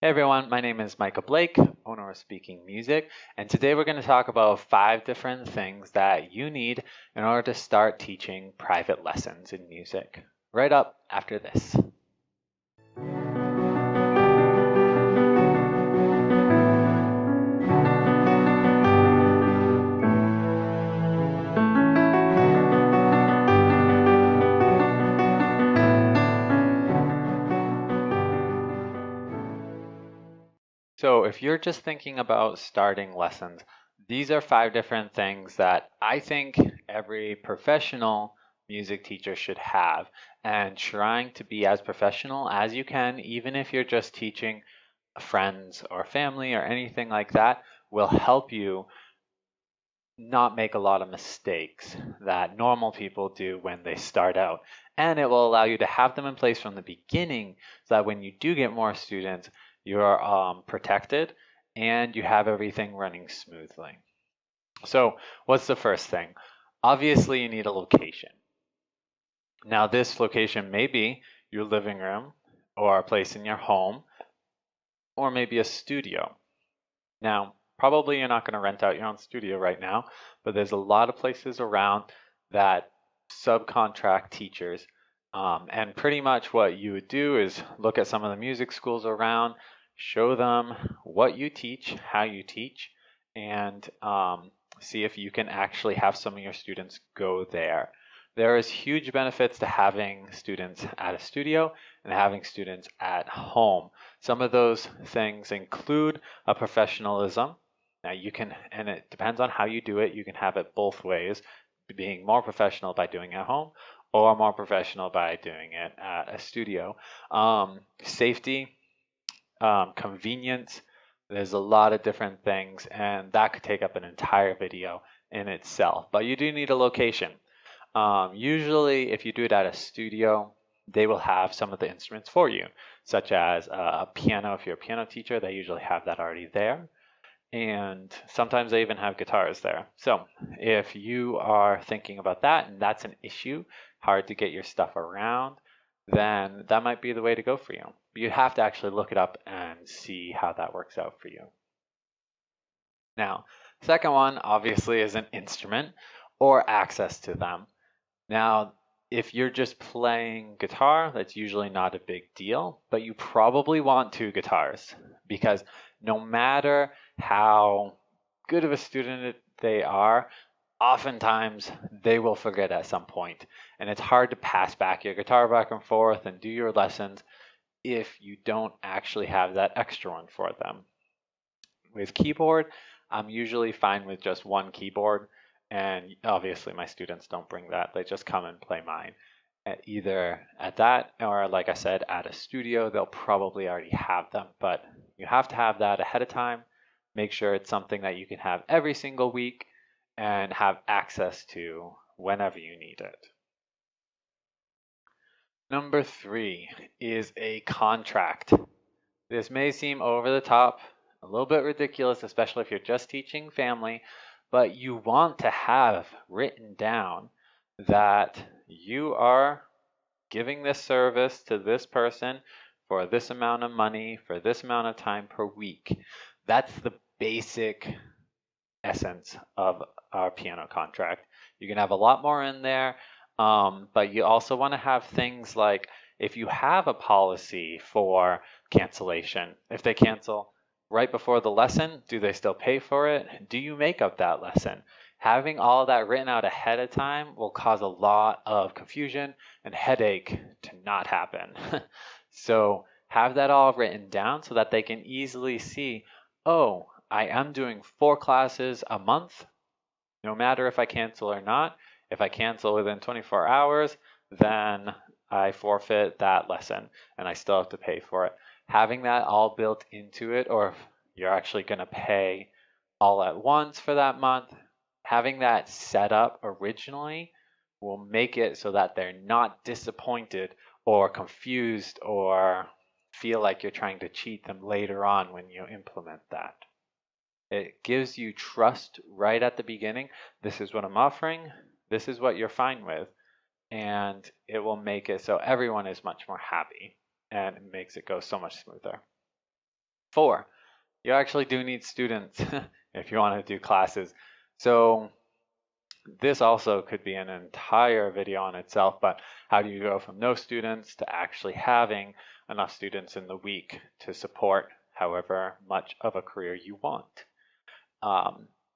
Hey everyone, my name is Micahblake, owner of Speaking Music, and today we're going to talk about 5 different things that you need in order to start teaching private lessons in music. Right up after this. So if you're just thinking about starting lessons, these are 5 different things that I think every professional music teacher should have, and trying to be as professional as you can, even if you're just teaching friends or family or anything like that, will help you not make a lot of mistakes that normal people do when they start out. And it will allow you to have them in place from the beginning so that when you do get more students, you're protected and you have everything running smoothly. So, what's the first thing? Obviously, you need a location. Now, this location may be your living room or a place in your home or maybe a studio. Now, probably you're not going to rent out your own studio right now, but there's a lot of places around that subcontract teachers. And pretty much what you would do is look at some of the music schools around, show them what you teach, how you teach, and see if you can actually have some of your students go there. There is huge benefits to having students at a studio and having students at home. Some of those things include a professionalism. Now you can, and it depends on how you do it, you can have it both ways, being more professional by doing it at home or more professional by doing it at a studio. Safety, convenience, there's a lot of different things, and that could take up an entire video in itself. But you do need a location. Usually, if you do it at a studio, they will have some of the instruments for you, such as a piano. If you're a piano teacher, they usually have that already there. And sometimes they even have guitars there. So if you are thinking about that and that's an issue, hard to get your stuff around, then that might be the way to go for you. But you have to actually look it up and see how that works out for you. Now, second one obviously is an instrument or access to them. Now, if you're just playing guitar, that's usually not a big deal, but you probably want 2 guitars because no matter how good of a student they are, oftentimes they will forget at some point. And it's hard to pass back your guitar back and forth and do your lessons if you don't actually have that extra one for them. With keyboard, I'm usually fine with just one keyboard. And obviously, my students don't bring that. They just come and play mine. Either at that or, like I said, at a studio, they'll probably already have them. But you have to have that ahead of time. Make sure it's something that you can have every single week and have access to whenever you need it. Number 3 is a contract. This may seem over the top, a little bit ridiculous, especially if you're just teaching family, but you want to have written down that you are giving this service to this person for this amount of money, for this amount of time per week. That's the basic essence of our piano contract. You can have a lot more in there, but you also want to have things like if you have a policy for cancellation, if they cancel right before the lesson, do they still pay for it? Do you make up that lesson? Having all that written out ahead of time will cause a lot of confusion and headache to not happen. So have that all written down so that they can easily see, oh, I am doing 4 classes a month, no matter if I cancel or not. If I cancel within 24 hours, then I forfeit that lesson and I still have to pay for it. Having that all built into it, or if you're actually going to pay all at once for that month, having that set up originally will make it so that they're not disappointed or confused or feel like you're trying to cheat them later on when you implement that. It gives you trust right at the beginning. This is what I'm offering. This is what you're fine with. And it will make it so everyone is much more happy and it makes it go so much smoother. 4, you actually do need students if you want to do classes. So this also could be an entire video on itself, but how do you go from no students to actually having enough students in the week to support however much of a career you want?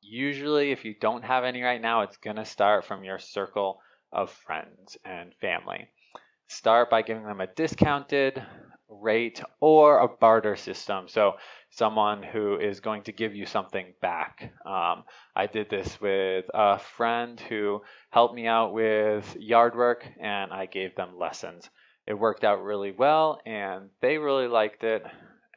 Usually, if you don't have any right now, it's going to start from your circle of friends and family. Start by giving them a discounted rate or a barter system. So someone who is going to give you something back. I did this with a friend who helped me out with yard work, and I gave them lessons. It worked out really well, and they really liked it,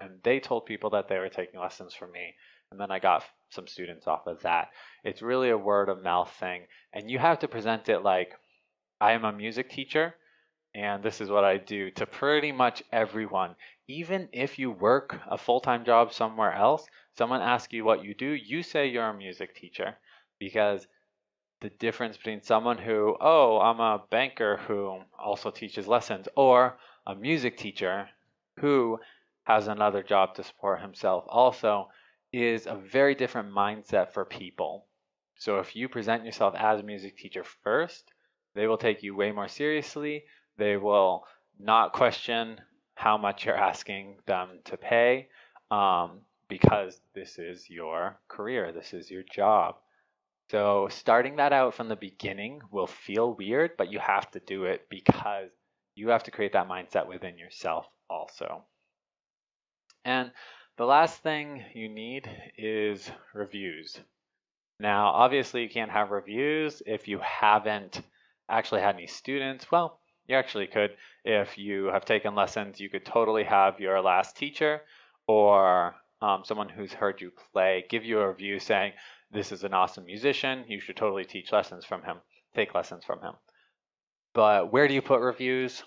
and they told people that they were taking lessons from me. And then I got some students off of that. It's really a word of mouth thing, and you have to present it like, I am a music teacher, and this is what I do to pretty much everyone. Even if you work a full-time job somewhere else, someone asks you what you do, you say you're a music teacher, because the difference between someone who, oh, I'm a banker who also teaches lessons, or a music teacher who has another job to support himself also, is a very different mindset for people. So if you present yourself as a music teacher first, they will take you way more seriously. They will not question how much you're asking them to pay, because this is your career, this is your job. So starting that out from the beginning will feel weird, but you have to do it because you have to create that mindset within yourself also. And the last thing you need is reviews. Now, obviously, you can't have reviews if you haven't actually had any students. Well, you actually could. If you have taken lessons, you could totally have your last teacher or someone who's heard you play give you a review saying, this is an awesome musician. You should totally teach lessons from him, take lessons from him. But where do you put reviews?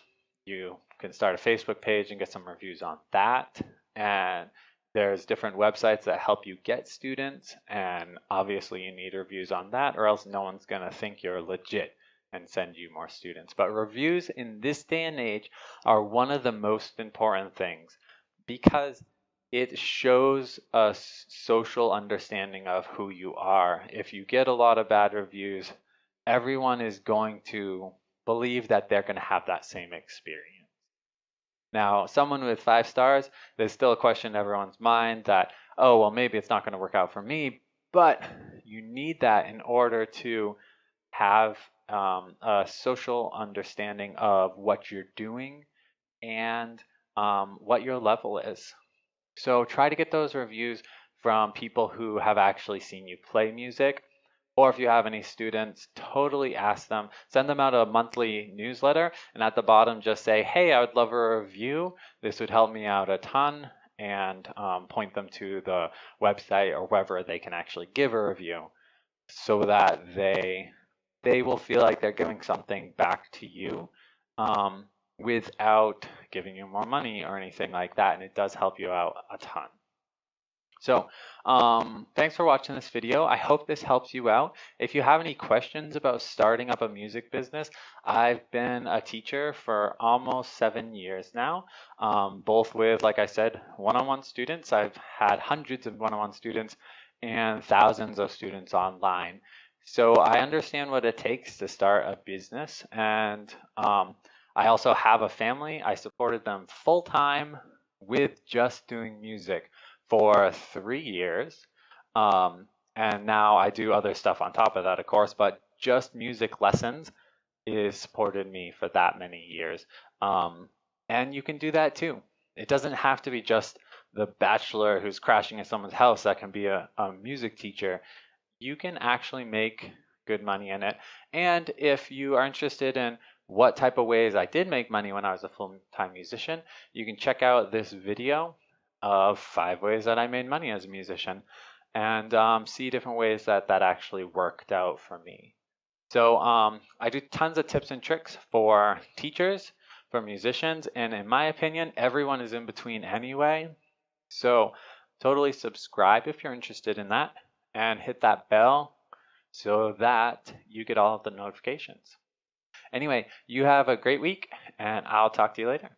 You can start a Facebook page and get some reviews on that. And there's different websites that help you get students. And obviously you need reviews on that, or else no one's going to think you're legit and send you more students. But reviews in this day and age are one of the most important things because it shows a social understanding of who you are. If you get a lot of bad reviews, everyone is going to believe that they're going to have that same experience. Now, someone with 5 stars, there's still a question in everyone's mind that, oh, well, maybe it's not going to work out for me, but you need that in order to have a social understanding of what you're doing and what your level is. So try to get those reviews from people who have actually seen you play music. Or if you have any students, totally ask them, send them out a monthly newsletter, and at the bottom just say, hey, I would love a review. This would help me out a ton, and point them to the website or wherever they can actually give a review so that they will feel like they're giving something back to you without giving you more money or anything like that, and it does help you out a ton. So thanks for watching this video. I hope this helps you out. If you have any questions about starting up a music business, I've been a teacher for almost 7 years now, both with, like I said, one-on-one students. I've had hundreds of one-on-one students and thousands of students online. So I understand what it takes to start a business, and I also have a family. I supported them full-time with just doing music for 3 years. And now I do other stuff on top of that, of course, but just music lessons is supported me for that many years. And you can do that too. It doesn't have to be just the bachelor who's crashing at someone's house that can be a music teacher. You can actually make good money in it. And if you are interested in what type of ways I did make money when I was a full-time musician, you can check out this video of 5 ways that I made money as a musician and see different ways that that actually worked out for me. So I do tons of tips and tricks for teachers, for musicians, and in my opinion, everyone is in between anyway. So totally subscribe if you're interested in that and hit that bell so that you get all of the notifications. Anyway, you have a great week and I'll talk to you later.